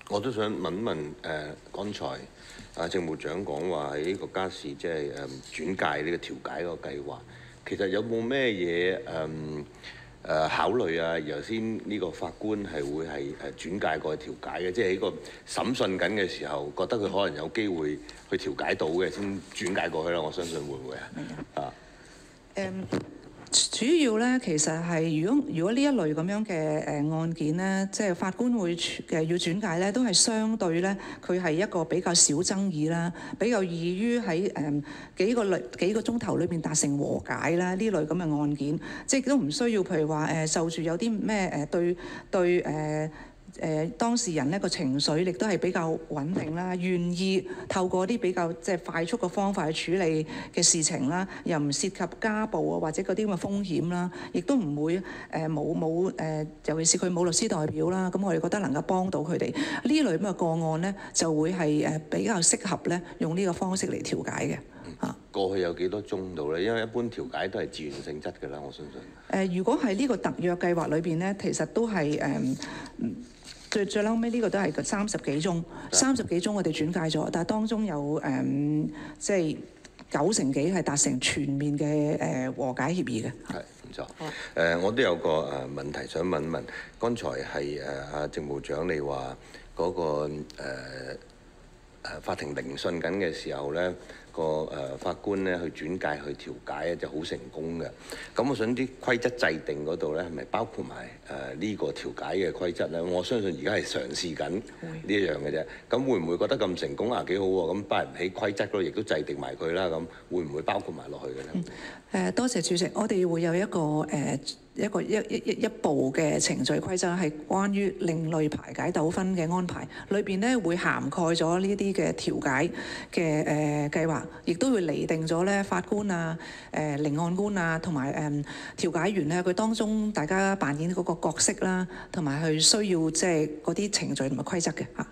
我都想問問剛才政務長講話喺呢個家事即係轉介呢個調解個計劃，其實有冇咩嘢考慮啊？頭先呢個法官係會係轉介過去調解嘅，即係喺個審訊緊嘅時候，覺得佢可能有機會去調解到嘅，先轉介過去啦。我相信會唔會啊？主要咧，其實係如果呢一類咁樣嘅案件咧，即係法官會要轉介咧，都係相對咧，佢係一個比較少爭議啦，比較易於喺幾個鐘頭裏邊達成和解啦。呢類咁嘅案件，即係都唔需要譬如話受住有啲咩對當事人呢個情緒亦都係比較穩定啦，願意透過啲比較即係快速嘅方法去處理嘅事情啦，又唔涉及家暴啊或者嗰啲咁嘅風險啦，亦都唔會尤其是佢冇律師代表啦，咁我哋覺得能夠幫到佢哋呢類咁嘅個案呢，就會係比較適合咧用呢個方式嚟調解嘅。過去有幾多宗度咧？因為一般調解都係自願性質㗎啦，我相信。如果係呢個特約計劃裏邊咧，其實都係最嬲尾呢個都係30幾宗，30幾宗我哋轉介咗，但係當中有即係90%幾係達成全面嘅和解協議嘅。係唔錯。我都有個問題想問問，剛才係政務長你話嗰個法庭聆訊緊嘅時候咧，法官咧去轉介去調解咧就好成功嘅。咁我想啲規則制定嗰度咧係咪包括埋呢個調解嘅規則咧？我相信而家係嘗試緊呢一樣嘅啫。咁會唔會覺得咁成功啊？幾好喎！咁包唔起規則嗰度亦都制定埋佢啦。咁會唔會包括埋落去嘅咧？多謝主席，我哋會有一個一部嘅程序規則係關於另類排解糾紛嘅安排，裏邊咧會涵蓋咗呢啲嘅調解嘅計劃，亦都會釐定咗咧法官啊、聆案官啊同埋調解員咧，佢當中大家扮演嗰個角色啦，同埋佢需要即係嗰啲程序同埋規則嘅嚇。